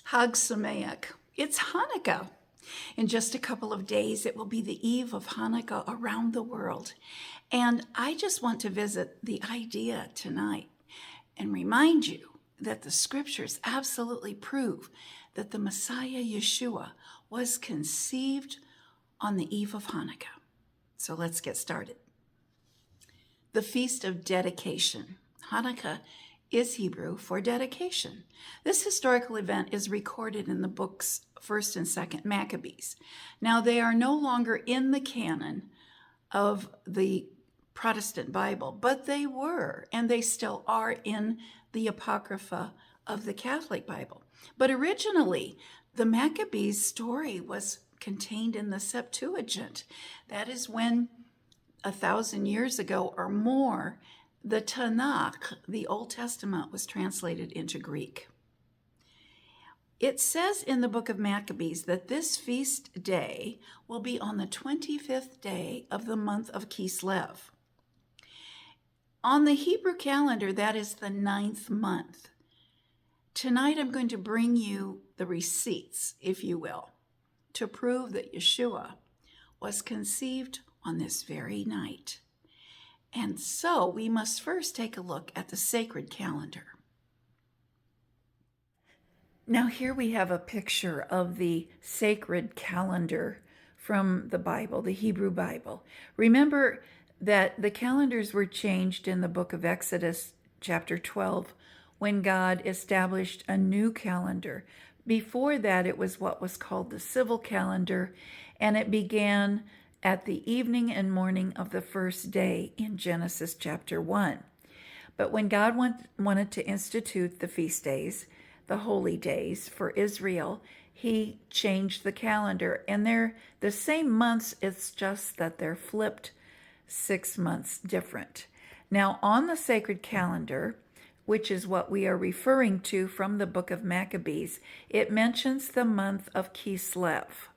Hag Sameach. It's Hanukkah. In just a couple of days, it will be the eve of Hanukkah around the world. And I just want to visit the idea tonight and remind you that the scriptures absolutely prove that the Messiah Yeshua was conceived on the eve of Hanukkah. So let's get started. The Feast of Dedication. Hanukkah is Hebrew for dedication. This historical event is recorded in the books 1st and 2nd Maccabees. Now, they are no longer in the canon of the Protestant Bible, but they were, and they still are in the Apocrypha of the Catholic Bible. But originally, the Maccabees story was contained in the Septuagint. That is when 1,000 years ago or more, the Tanakh, the Old Testament, was translated into Greek. It says in the book of Maccabees that this feast day will be on the 25th day of the month of Kislev. On the Hebrew calendar, that is the 9th month. Tonight I'm going to bring you the receipts, if you will, to prove that Yeshua was conceived on this very night. And so we must first take a look at the sacred calendar. Now here we have a picture of the sacred calendar from the Bible, the Hebrew Bible. Remember that the calendars were changed in the book of Exodus, chapter 12, when God established a new calendar. Before that, it was what was called the civil calendar, and it began at the evening and morning of the first day in Genesis chapter 1. But when God wanted to institute the feast days, the holy days for Israel, he changed the calendar. And they're the same months, it's just that they're flipped 6 months different. Now, on the sacred calendar, which is what we are referring to from the book of Maccabees, it mentions the month of Kislev.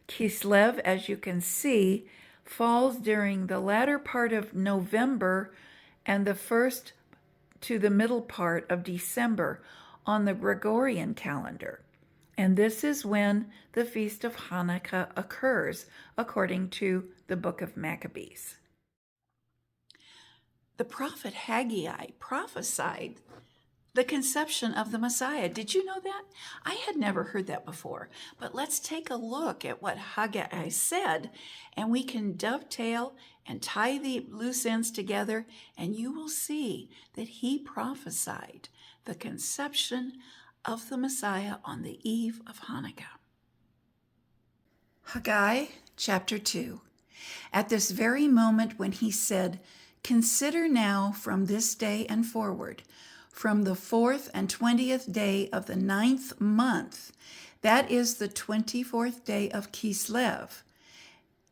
Kislev, as you can see, falls during the latter part of November and the first to the middle part of December on the Gregorian calendar. And this is when the Feast of Hanukkah occurs, according to the book of Maccabees. The prophet Haggai prophesied the conception of the Messiah. Did you know that? I had never heard that before. But let's take a look at what Haggai said, and we can dovetail and tie the loose ends together, and you will see that he prophesied the conception of the Messiah on the eve of Hanukkah. Haggai chapter 2. At this very moment when he said, "Consider now from this day and forward, from the 4th and 20th day of the 9th month, that is the 24th day of Kislev,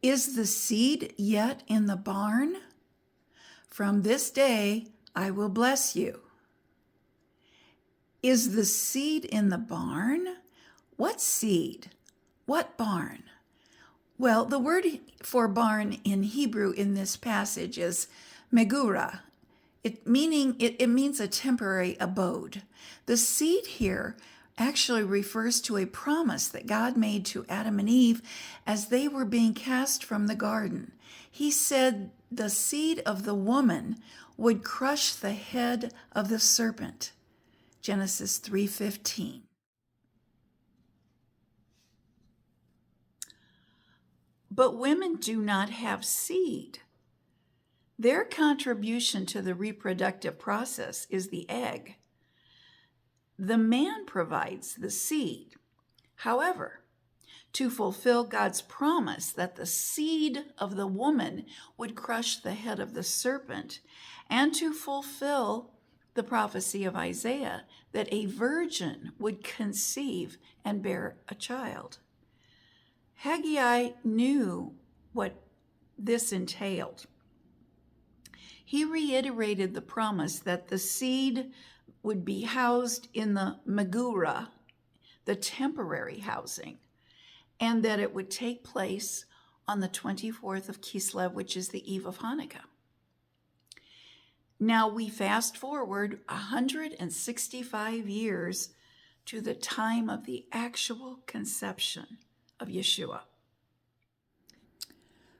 is the seed yet in the barn? From this day I will bless you." Is the seed in the barn? What seed? What barn? Well, the word for barn in Hebrew in this passage is megura. It means a temporary abode. The seed here actually refers to a promise that God made to Adam and Eve as they were being cast from the garden. He said the seed of the woman would crush the head of the serpent. Genesis 3:15. But women do not have seed. Their contribution to the reproductive process is the egg. The man provides the seed. However, to fulfill God's promise that the seed of the woman would crush the head of the serpent, and to fulfill the prophecy of Isaiah that a virgin would conceive and bear a child, Haggai knew what this entailed. He reiterated the promise that the seed would be housed in the megura, the temporary housing, and that it would take place on the 24th of Kislev, which is the eve of Hanukkah. Now we fast forward 165 years to the time of the actual conception of Yeshua.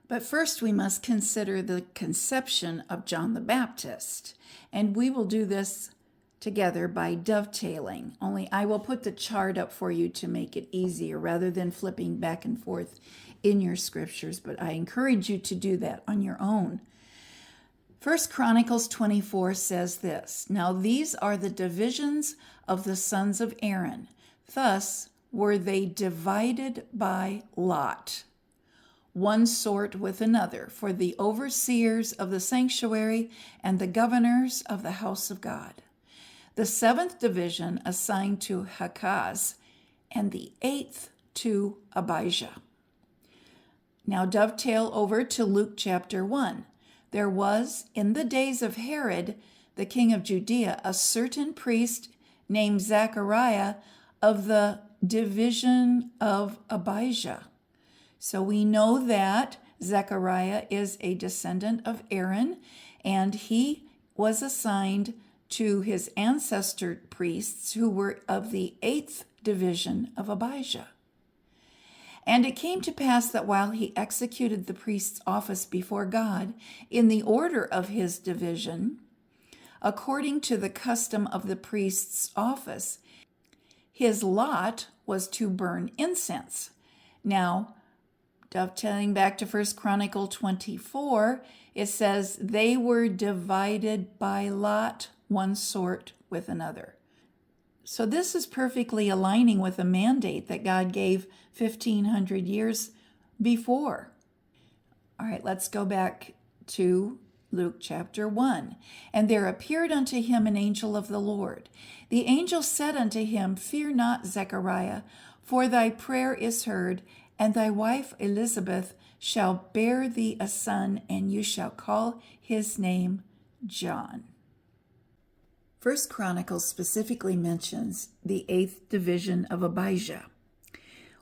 But first we must consider the conception of John the Baptist, and we will do this together by dovetailing, only I will put the chart up for you to make it easier rather than flipping back and forth in your scriptures, but I encourage you to do that on your own. 1 Chronicles 24 says this, "Now these are the divisions of the sons of Aaron. Thus were they divided by lot, one sort with another, for the overseers of the sanctuary and the governors of the house of God. The 7th division assigned to Hakaz, and the 8th to Abijah." Now dovetail over to Luke chapter 1. "There was in the days of Herod, the king of Judea, a certain priest named Zechariah of the division of Abijah." So we know that Zechariah is a descendant of Aaron, and he was assigned to his ancestor priests who were of the 8th division of Abijah. "And it came to pass that while he executed the priest's office before God in the order of his division, according to the custom of the priest's office, his lot was to burn incense." Now, dovetailing back to 1 Chronicle 24, it says, "They were divided by lot, one sort with another." So this is perfectly aligning with a mandate that God gave 1,500 years before. All right, let's go back to Luke chapter 1. "And there appeared unto him an angel of the Lord. The angel said unto him, Fear not, Zechariah, for thy prayer is heard, and thy wife Elizabeth shall bear thee a son, and you shall call his name John." 1 Chronicles specifically mentions the 8th division of Abijah.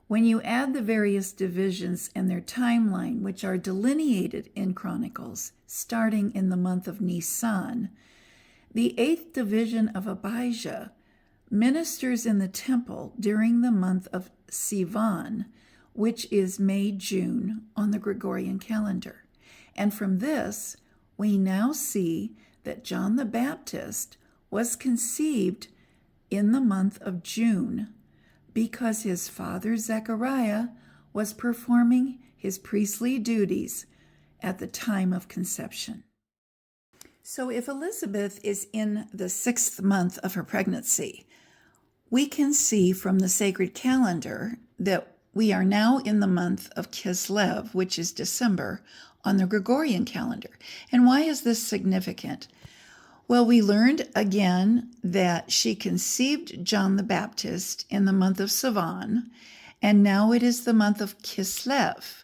When you add the various divisions and their timeline, which are delineated in Chronicles, starting in the month of Nisan, the 8th division of Abijah ministers in the temple during the month of Sivan, which is May-June on the Gregorian calendar. And from this, we now see that John the Baptist was conceived in the month of June because his father Zechariah was performing his priestly duties at the time of conception. So if Elizabeth is in the 6th month of her pregnancy, we can see from the sacred calendar that we are now in the month of Kislev, which is December, on the Gregorian calendar. And why is this significant? Well, we learned again that she conceived John the Baptist in the month of Sivan, and now it is the month of Kislev.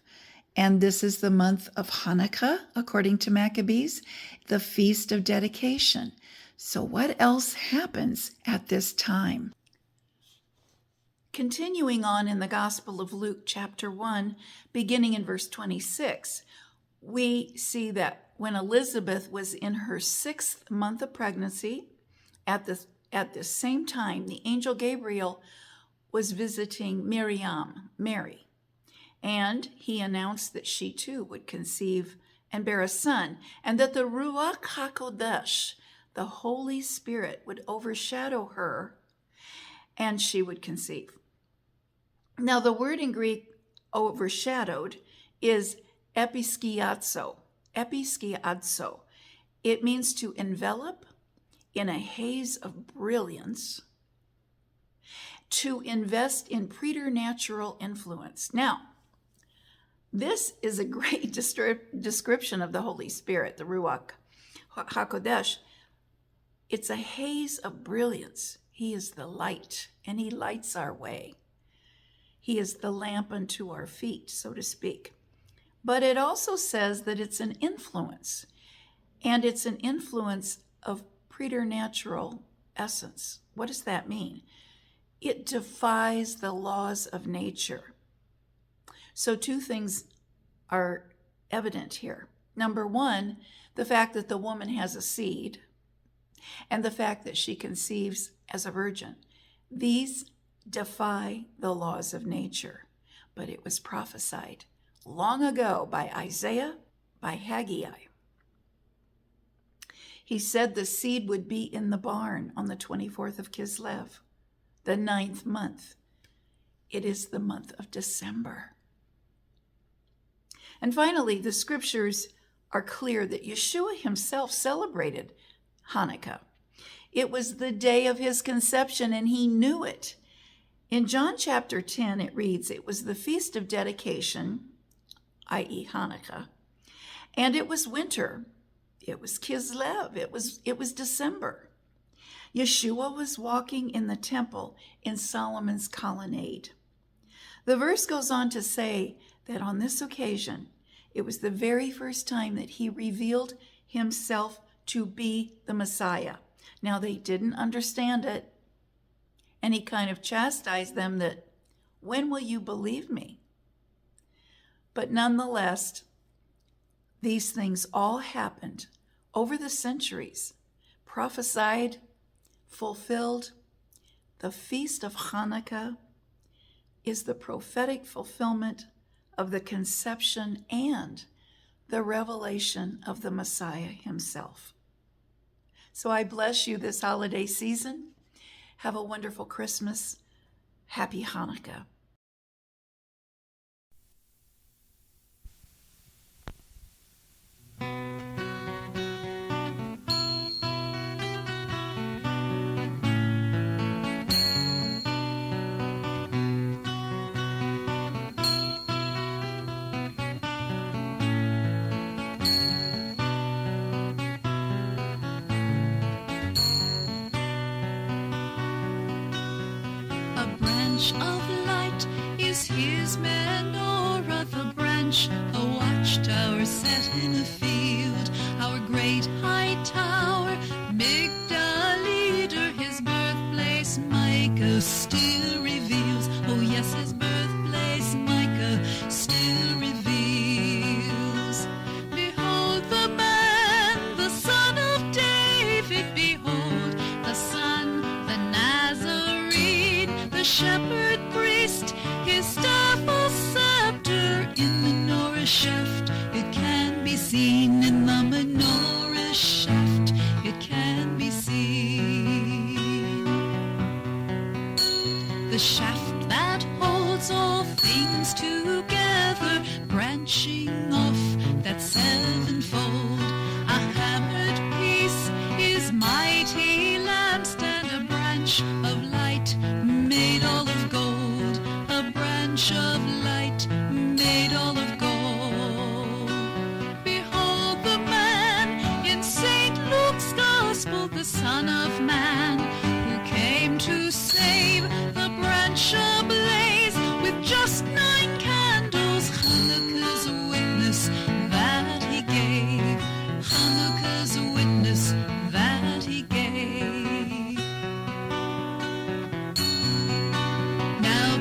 And this is the month of Hanukkah, according to Maccabees, the Feast of Dedication. So what else happens at this time? Continuing on in the Gospel of Luke, chapter 1, beginning in verse 26, we see that when Elizabeth was in her 6th month of pregnancy, at the same time, the angel Gabriel was visiting Mary, and he announced that she too would conceive and bear a son, and that the Ruach HaKodesh, the Holy Spirit, would overshadow her, and she would conceive. Now, the word in Greek, overshadowed, is episkiazo. Episkiazo. It means to envelop in a haze of brilliance, to invest in preternatural influence. Now, this is a great description of the Holy Spirit, the Ruach HaKodesh. It's a haze of brilliance. He is the light, and he lights our way. He is the lamp unto our feet, so to speak. But it also says that it's an influence, and it's an influence of preternatural essence. What does that mean? It defies the laws of nature. So two things are evident here. Number one, the fact that the woman has a seed, and the fact that she conceives as a virgin. These defy the laws of nature, but it was prophesied long ago by Isaiah, by Haggai. He said the seed would be in the barn on the 24th of Kislev, the 9th month. It is the month of December. And finally, the scriptures are clear that Yeshua himself celebrated Hanukkah. It was the day of his conception, and he knew it. In John chapter 10, it reads, it was the Feast of Dedication, i.e. Hanukkah, and it was winter. It was Kislev. It was December. Yeshua was walking in the temple in Solomon's colonnade. The verse goes on to say that on this occasion, it was the very first time that he revealed himself to be the Messiah. Now, they didn't understand it, and he kind of chastised them that, when will you believe me? But nonetheless, these things all happened over the centuries, prophesied, fulfilled. The Feast of Hanukkah is the prophetic fulfillment of the conception and the revelation of the Messiah himself. So I bless you this holiday season. Have a wonderful Christmas. Happy Hanukkah. Of light is his menorah, the branch, a watchtower set in a field. Our great high tower, Migdal leader, his birthplace Micah still reveals. Oh yes, his birthplace Micah still reveals. Behold the man, the son of David, behold the son, the Nazarene, the shepherd priest, his staff a scepter in the menorah shaft. It can be seen in the menorah shaft. It can be seen. The shaft that holds all things together, branching off that sevenfold. A hammered piece is mighty lampstand, a branch of light made all of gold, a branch of light made all of gold. Behold the man in St. Luke's Gospel, the Son of Man, who came to save, the branch ablaze with just 9 candles, Hanukkah's witness that he gave, Hanukkah's witness that he gave.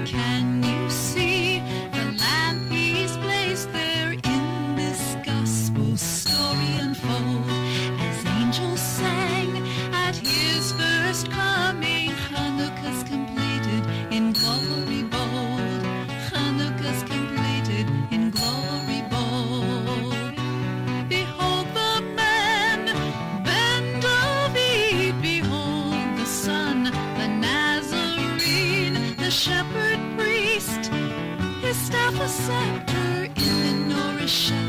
Can you see the lamp he's placed there in this gospel story unfold? As angels sang at his first coming, Hanukkah's completed in glory bold. Hanukkah's completed in glory bold. Behold the man, Ben David, behold the son, the Nazarene, the shepherd priest, his staff a scepter in the menorah shaft.